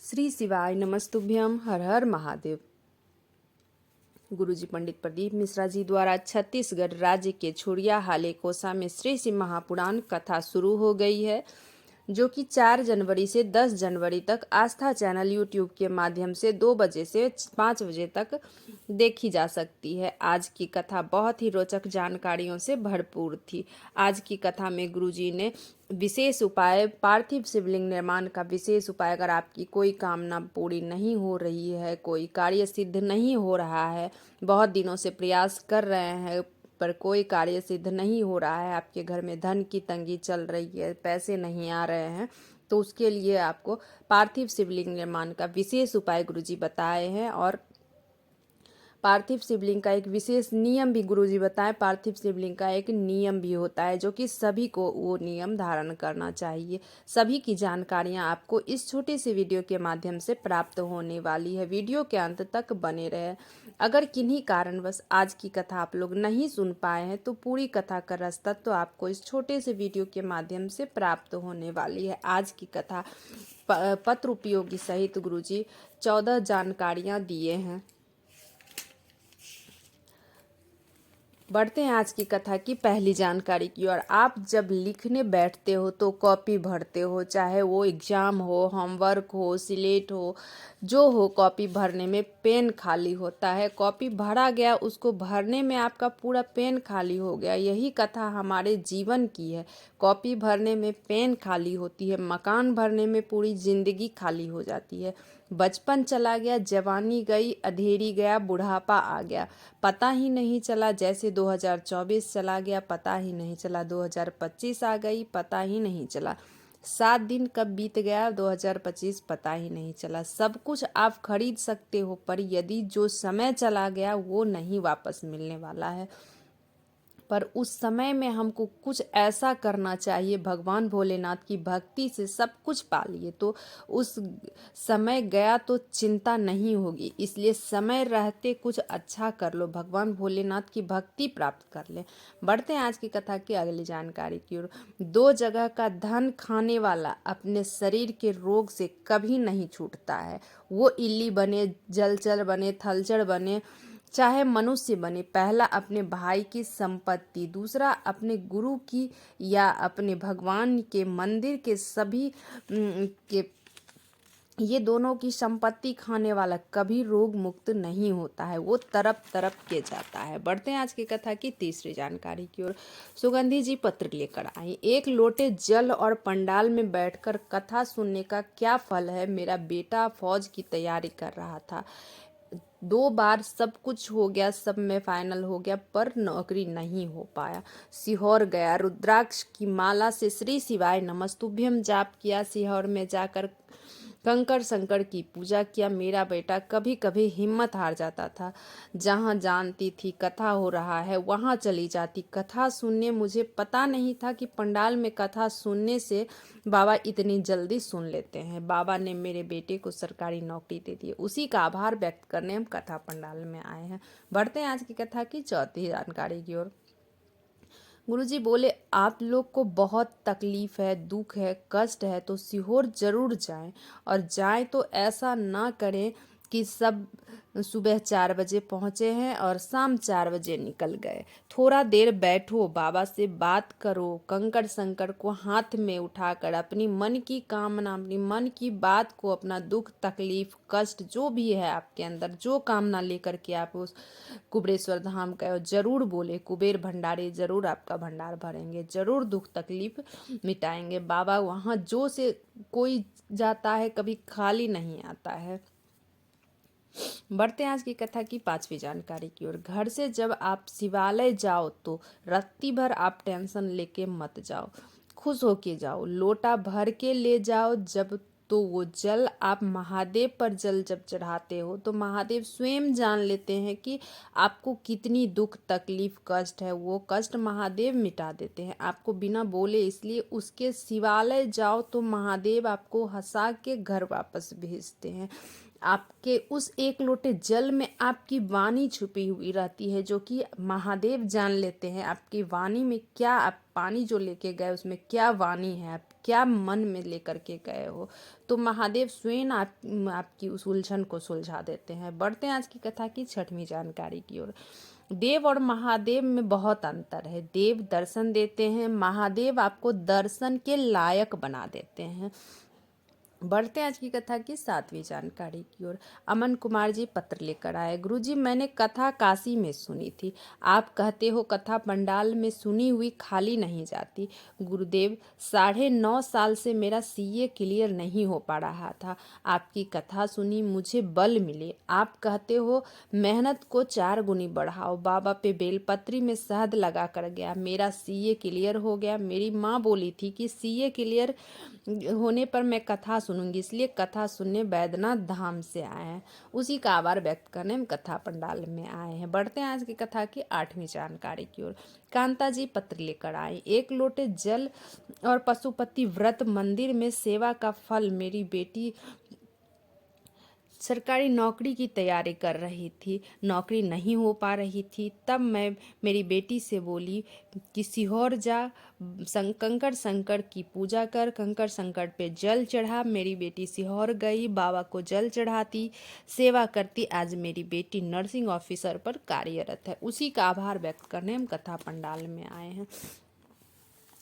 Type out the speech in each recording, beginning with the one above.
श्री शिवाय नमस्तुभ्यम। हर हर महादेव। गुरुजी पंडित प्रदीप मिश्रा जी द्वारा छत्तीसगढ़ राज्य के छुड़िया हाले कोसा में श्री शिव महापुराण कथा शुरू हो गई है, जो कि 4 जनवरी से 10 जनवरी तक आस्था चैनल यूट्यूब के माध्यम से 2 बजे से 5 बजे तक देखी जा सकती है। आज की कथा बहुत ही रोचक जानकारियों से भरपूर थी। आज की कथा में गुरुजी ने विशेष उपाय, पार्थिव शिवलिंग निर्माण का विशेष उपाय, अगर आपकी कोई कामना पूरी नहीं हो रही है, कोई कार्य सिद्ध नहीं हो रहा है, बहुत दिनों से प्रयास कर रहे हैं पर कोई कार्य सिद्ध नहीं हो रहा है, आपके घर में धन की तंगी चल रही है, पैसे नहीं आ रहे हैं, तो उसके लिए आपको पार्थिव शिवलिंग निर्माण का विशेष उपाय गुरुजी बताए हैं। और पार्थिव शिवलिंग का एक विशेष नियम भी गुरुजी बताएं। पार्थिव शिवलिंग का एक नियम भी होता है, जो कि सभी को वो नियम धारण करना चाहिए। सभी की जानकारियां आपको इस छोटे से वीडियो के माध्यम से प्राप्त होने वाली है। वीडियो के अंत तक बने रहे। अगर किन्हीं कारणवश आज की कथा आप लोग नहीं सुन पाए हैं, तो पूरी कथा का रास्ता तो आपको इस छोटे से वीडियो के माध्यम से प्राप्त होने वाली है। आज की कथा पत्र उपयोगी सहित गुरुजी 14 जानकारियां दिए हैं। बढ़ते हैं आज की कथा की पहली जानकारी की ओर। आप जब लिखने बैठते हो तो कॉपी भरते हो, चाहे वो एग्जाम हो, होमवर्क हो, सिलेट हो, जो हो, कॉपी भरने में पेन खाली होता है। कॉपी भरा गया, उसको भरने में आपका पूरा पेन खाली हो गया। यही कथा हमारे जीवन की है। कॉपी भरने में पेन खाली होती है, मकान भरने में पूरी जिंदगी खाली हो जाती है। बचपन चला गया, जवानी गई, अधेरी गया, बुढ़ापा आ गया, पता ही नहीं चला। जैसे 2024 चला गया, पता ही नहीं चला। 2025 आ गई, पता ही नहीं चला। 7 दिन कब बीत गया 2025, पता ही नहीं चला। सब कुछ आप खरीद सकते हो, पर यदि जो समय चला गया वो नहीं वापस मिलने वाला है। पर उस समय में हमको कुछ ऐसा करना चाहिए, भगवान भोलेनाथ की भक्ति से सब कुछ पा लिए, तो उस समय गया तो चिंता नहीं होगी। इसलिए समय रहते कुछ अच्छा कर लो, भगवान भोलेनाथ की भक्ति प्राप्त कर ले। बढ़ते हैं आज की कथा की अगली जानकारी की ओर। 2 जगह का धन खाने वाला अपने शरीर के रोग से कभी नहीं छूटता है। वो इल्ली बने, जलचर बने, थलचर बने, चाहे मनुष्य बने। पहला अपने भाई की संपत्ति, दूसरा अपने गुरु की या अपने भगवान के मंदिर के सभी के, ये दोनों की संपत्ति खाने वाला कभी रोग मुक्त नहीं होता है, वो तरफ तरफ के जाता है। बढ़ते हैं आज की कथा की तीसरी जानकारी की ओर। सुगंधी जी पत्र लेकर आई। 1 लोटे जल और पंडाल में बैठकर कथा सुनने का क्या फल है। मेरा बेटा फौज की तैयारी कर रहा था, 2 बार सब कुछ हो गया, सब में फाइनल हो गया, पर नौकरी नहीं हो पाया। सीहोर गया, रुद्राक्ष की माला से श्री शिवाय नमस्तुभ्यम जाप किया। सीहोर में जाकर कंकर शंकर की पूजा किया। मेरा बेटा कभी कभी हिम्मत हार जाता था। जहाँ जानती थी कथा हो रहा है वहाँ चली जाती कथा सुनने। मुझे पता नहीं था कि पंडाल में कथा सुनने से बाबा इतनी जल्दी सुन लेते हैं। बाबा ने मेरे बेटे को सरकारी नौकरी दे दी, उसी का आभार व्यक्त करने हम कथा पंडाल में आए हैं। बढ़ते हैं आज की कथा की चौथी जानकारी की ओर। गुरुजी बोले, आप लोग को बहुत तकलीफ है, दुख है, कष्ट है, तो सीहोर जरूर जाएं। और जाएं तो ऐसा ना करें कि सब सुबह 4 बजे पहुँचे हैं और शाम 4 बजे निकल गए। थोड़ा देर बैठो, बाबा से बात करो, कंकड़ संकड़ को हाथ में उठाकर अपनी मन की कामना, अपनी मन की बात को, अपना दुख, तकलीफ, कष्ट जो भी है आपके अंदर, जो कामना लेकर के आप उस कुबेरेश्वर धाम गए, जरूर बोले। कुबेर भंडारी जरूर आपका भंडार भरेंगे, जरूर दुख तकलीफ मिटाएंगे। बाबा वहाँ जो से कोई जाता है कभी खाली नहीं आता है। बढ़ते हैं आज की कथा की 5वीं जानकारी की ओर। घर से जब आप शिवालय जाओ तो रत्ती भर आप टेंशन लेके मत जाओ, खुश होके जाओ। लोटा भर के ले जाओ। जब तो वो जल आप महादेव पर जल जब चढ़ाते हो तो महादेव स्वयं जान लेते हैं कि आपको कितनी दुख तकलीफ कष्ट है। वो कष्ट महादेव मिटा देते हैं आपको बिना बोले। इसलिए उसके शिवालय जाओ तो महादेव आपको हंसा के घर वापस भेजते हैं। आपके उस 1 लोटे जल में आपकी वाणी छुपी हुई रहती है, जो कि महादेव जान लेते हैं आपकी वाणी में क्या, आप पानी जो लेके गए उसमें क्या वाणी है, आप क्या मन में लेकर के गए हो, तो महादेव स्वयं आपकी उस उलझन को सुलझा देते हैं। बढ़ते हैं आज की कथा की 6वीं जानकारी की ओर। देव और महादेव में बहुत अंतर है। देव दर्शन देते हैं, महादेव आपको दर्शन के लायक बना देते हैं। बढ़ते हैं आज की कथा की 7वीं जानकारी की ओर। अमन कुमार जी पत्र लेकर आए। गुरुजी, मैंने कथा काशी में सुनी थी। आप कहते हो कथा पंडाल में सुनी हुई खाली नहीं जाती। गुरुदेव, 9.5 साल से मेरा सीए क्लियर नहीं हो पा रहा था। आपकी कथा सुनी, मुझे बल मिले। आप कहते हो मेहनत को 4 गुनी बढ़ाओ। बाबा पे बेलपत्री में शहद लगा कर गया, मेरा सीए क्लियर हो गया। मेरी माँ बोली थी कि सीए क्लियर होने पर मैं कथा सुनूंगी, इसलिए कथा सुनने बैद्यनाथ धाम से आए हैं। उसी का आभार व्यक्त करने हम कथा पंडाल में आए हैं। बढ़ते हैं आज की कथा की 8वीं जानकारी की ओर। कांता जी पत्र लेकर आए। 1 लोटे जल और पशुपति व्रत, मंदिर में सेवा का फल। मेरी बेटी सरकारी नौकरी की तैयारी कर रही थी, नौकरी नहीं हो पा रही थी। तब मैं मेरी बेटी से बोली कि सीहोर जा, कंकड़ संकट की पूजा कर, कंकड़ संकट पे जल चढ़ा। मेरी बेटी सीहोर गई, बाबा को जल चढ़ाती, सेवा करती। आज मेरी बेटी नर्सिंग ऑफिसर पर कार्यरत है। उसी का आभार व्यक्त करने हम कथा पंडाल में आए हैं।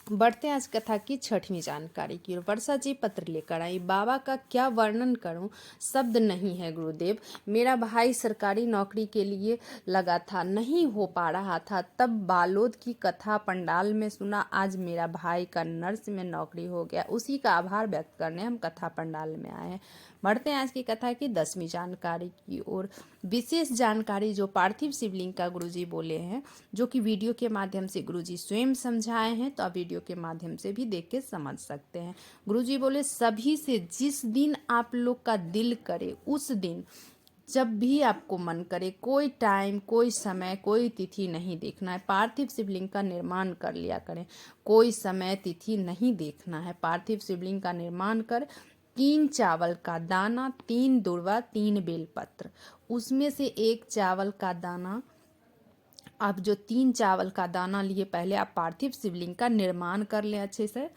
बढ़ते हैं आज कथा की 6वीं जानकारी की ओर। वर्षा जी पत्र लेकर आई। बाबा का क्या वर्णन करूं, शब्द नहीं है गुरुदेव। मेरा भाई सरकारी नौकरी के लिए लगा था, नहीं हो पा रहा था। तब बालोद की कथा पंडाल में सुना, आज मेरा भाई का नर्स में नौकरी हो गया। उसी का आभार व्यक्त करने हम कथा पंडाल में आए हैं। बढ़ते हैं आज की कथा की 10वीं जानकारी की ओर। विशेष जानकारी जो पार्थिव शिवलिंग का गुरुजी बोले हैं, जो कि वीडियो के माध्यम से गुरुजी स्वयं समझाए हैं, तो आप वीडियो के माध्यम से भी देख के समझ सकते हैं। गुरुजी बोले, सभी से जिस दिन आप लोग का दिल करे उस दिन, जब भी आपको मन करे, कोई टाइम, कोई समय, कोई तिथि नहीं देखना है, पार्थिव शिवलिंग का निर्माण कर लिया करें। कोई समय तिथि नहीं देखना है, पार्थिव शिवलिंग का निर्माण कर 3 चावल का दाना, 3 दुर्वा, 3 बेलपत्र, उसमें से 1 चावल का दाना, आप जो 3 चावल का दाना लिए, पहले आप पार्थिव शिवलिंग का निर्माण कर लें अच्छे से।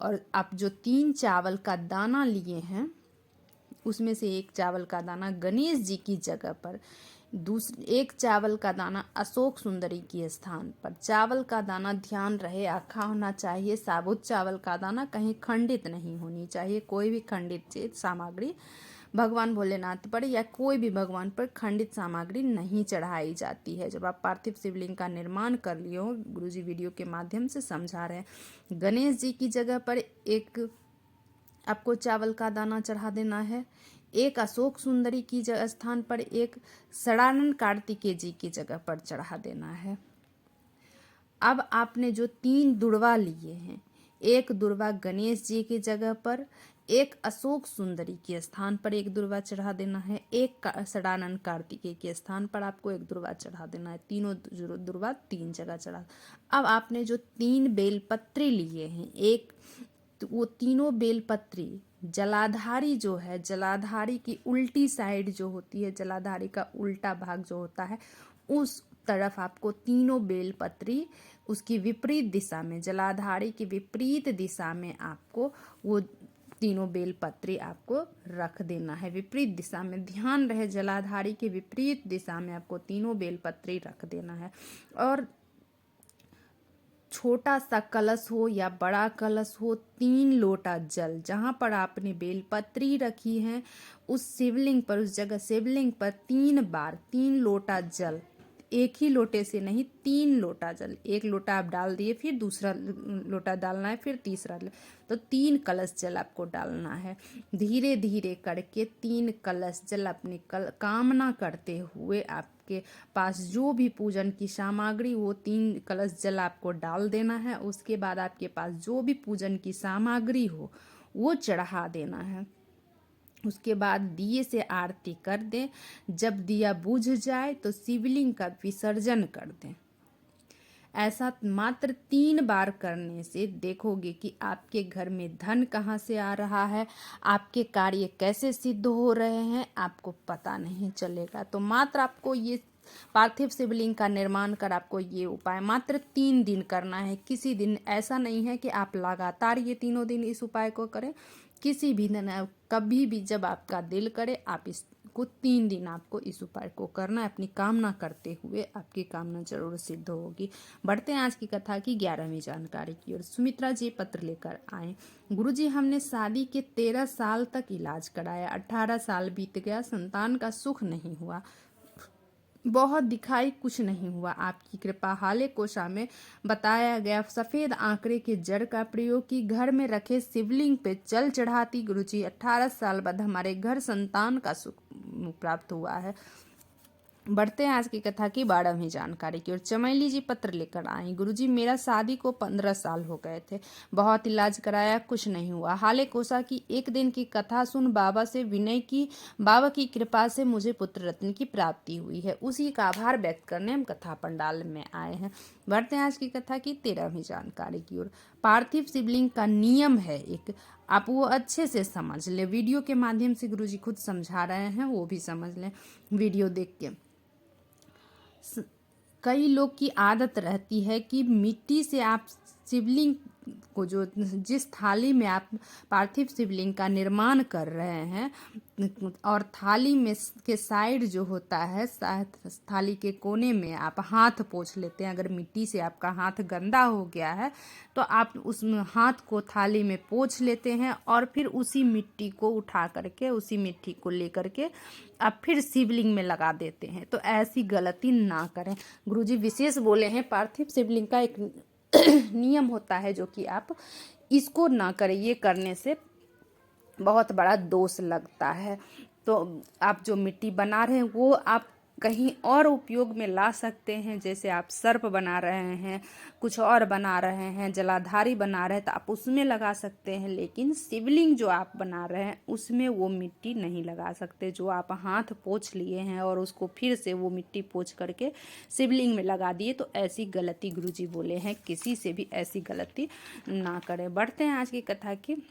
और आप जो 3 चावल का दाना लिए हैं, उसमें से 1 चावल का दाना गणेश जी की जगह पर, 1 चावल का दाना अशोक सुंदरी के स्थान पर। चावल का दाना ध्यान रहे आखा होना चाहिए। साबुत चावल का दाना कहीं खंडित नहीं होनी चाहिए। कोई भी खंडित चीज सामग्री भगवान भोलेनाथ पर या कोई भी भगवान पर खंडित सामग्री नहीं चढ़ाई जाती है। जब आप पार्थिव शिवलिंग का निर्माण कर लिए हो, गुरुजी वीडियो के माध्यम से समझा रहे हैं। गणेश जी की जगह पर 1 आपको चावल का दाना चढ़ा देना है। 1 अशोक सुंदरी की स्थान पर 1 षडानंद कार्तिकेय जी की जगह पर चढ़ा देना है। अब आपने जो 3 दुर्वा लिए हैं, 1 दुर्वा गणेश जी की जगह पर, 1 अशोक सुंदरी के स्थान पर 1 दुर्वा चढ़ा देना है, 1 षडानंद कार्तिकेय के स्थान पर आपको 1 दुर्वा चढ़ा देना है। तीनों दुर्वा 3 जगह चढ़ा। अब आपने जो 3 बेलपत्री लिए हैं, तो वो तीनों बेलपत्री जलाधारी जो है, जलाधारी की उल्टी साइड जो होती है, जलाधारी का उल्टा भाग जो होता है, उस तरफ आपको तीनों बेलपत्री उसकी विपरीत दिशा में, जलाधारी की विपरीत दिशा में आपको वो तीनों बेलपत्री आपको रख देना है। विपरीत दिशा में, ध्यान रहे, जलाधारी की विपरीत दिशा में आपको तीनों बेलपत्री रख देना है। और छोटा सा कलश हो या बड़ा कलश हो, 3 लोटा जल, जहाँ पर आपने बेलपत्री रखी है उस शिवलिंग पर, उस जगह शिवलिंग पर 3 बार 3 लोटा जल, एक ही लोटे से नहीं, 3 लोटा जल। 1 लोटा आप डाल दिए, फिर दूसरा लोटा डालना है, फिर तीसरा, तो 3 कलश जल आपको डालना है। धीरे धीरे करके 3 कलश जल अपनी कामना करते हुए आपके पास जो भी पूजन की सामग्री, वो 3 कलश जल आपको डाल देना है। उसके बाद आपके पास जो भी पूजन की सामग्री हो वो चढ़ा देना है। उसके बाद दिए से आरती कर दें। जब दिया बुझ जाए तो शिवलिंग का विसर्जन कर दें। ऐसा मात्र 3 बार करने से देखोगे कि आपके घर में धन कहाँ से आ रहा है, आपके कार्य कैसे सिद्ध हो रहे हैं, आपको पता नहीं चलेगा। तो मात्र आपको ये पार्थिव शिवलिंग का निर्माण कर आपको ये उपाय मात्र 3 दिन करना है। किसी दिन ऐसा नहीं है कि आप लगातार ये तीनों दिन इस उपाय को करें। किसी भी दिन कभी भी जब आपका दिल करे आप इसको 3 दिन आपको इस उपाय को करना है। अपनी कामना करते हुए आपकी कामना जरूर सिद्ध होगी। बढ़ते हैं आज की कथा की 11वीं जानकारी की ओर। सुमित्रा जी पत्र लेकर आए। गुरुजी, हमने शादी के 13 साल तक इलाज कराया, 18 साल बीत गया, संतान का सुख नहीं हुआ, बहुत दिखाई कुछ नहीं हुआ। आपकी कृपा हाले कोशा में बताया गया सफेद आंकड़े के जड़ का प्रयोग की घर में रखे शिवलिंग पे जल चढ़ाती। गुरुजी, 18 साल बाद हमारे घर संतान का सुख प्राप्त हुआ है। बढ़ते हैं आज की कथा की 12वीं जानकारी की ओर। चमेली जी पत्र लेकर आई। गुरुजी, मेरा शादी को 15 साल हो गए थे, बहुत इलाज कराया, कुछ नहीं हुआ। हाले कोसा की एक दिन की कथा सुन बाबा से विनय की, बाबा की कृपा से मुझे पुत्र रत्न की प्राप्ति हुई है, उसी का आभार व्यक्त करने हम कथा पंडाल में आए हैं। बढ़ते हैं आज की कथा की 13वीं जानकारी की ओर। पार्थिव शिवलिंग का नियम है एक, आप वो अच्छे से समझ लें। वीडियो के माध्यम से गुरुजी खुद समझा रहे हैं, वो भी समझ लें वीडियो देख के। कई लोग की आदत रहती है कि मिट्टी से आप शिवलिंग को, जो जिस थाली में आप पार्थिव शिवलिंग का निर्माण कर रहे हैं, और थाली में के साइड जो होता है, थाली के कोने में आप हाथ पोंछ लेते हैं। अगर मिट्टी से आपका हाथ गंदा हो गया है तो आप उस हाथ को थाली में पोंछ लेते हैं और फिर उसी मिट्टी को उठा करके, उसी मिट्टी को लेकर के आप फिर शिवलिंग में लगा देते हैं। तो ऐसी गलती ना करें। गुरुजी विशेष बोले हैं, पार्थिव शिवलिंग का एक नियम होता है जो कि आप इसको ना करें। ये करने से बहुत बड़ा दोष लगता है। तो आप जो मिट्टी बना रहे हैं वो आप कहीं और उपयोग में ला सकते हैं। जैसे आप सर्प बना रहे हैं, कुछ और बना रहे हैं, जलाधारी बना रहे हैं, तो आप उसमें लगा सकते हैं। लेकिन शिवलिंग जो आप बना रहे हैं उसमें वो मिट्टी नहीं लगा सकते। जो आप हाथ पोंछ लिए हैं और उसको फिर से वो मिट्टी पोंछ करके शिवलिंग में लगा दिए, तो ऐसी गलती गुरुजी बोले हैं किसी से भी ऐसी गलती ना करें। बढ़ते हैं आज की कथा की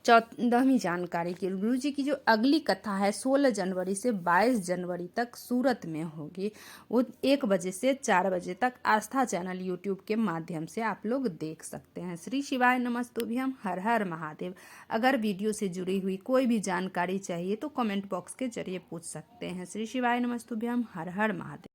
14वीं जानकारी की। गुरुजी की जो अगली कथा है 16 जनवरी से 22 जनवरी तक सूरत में होगी। वो 1 बजे से 4 बजे तक आस्था चैनल यूट्यूब के माध्यम से आप लोग देख सकते हैं। श्री शिवाय नमस्तुभ्यम, हर हर महादेव। अगर वीडियो से जुड़ी हुई कोई भी जानकारी चाहिए तो कमेंट बॉक्स के जरिए पूछ सकते हैं। श्री शिवाय नमस्तुभ्यम, हर हर महादेव।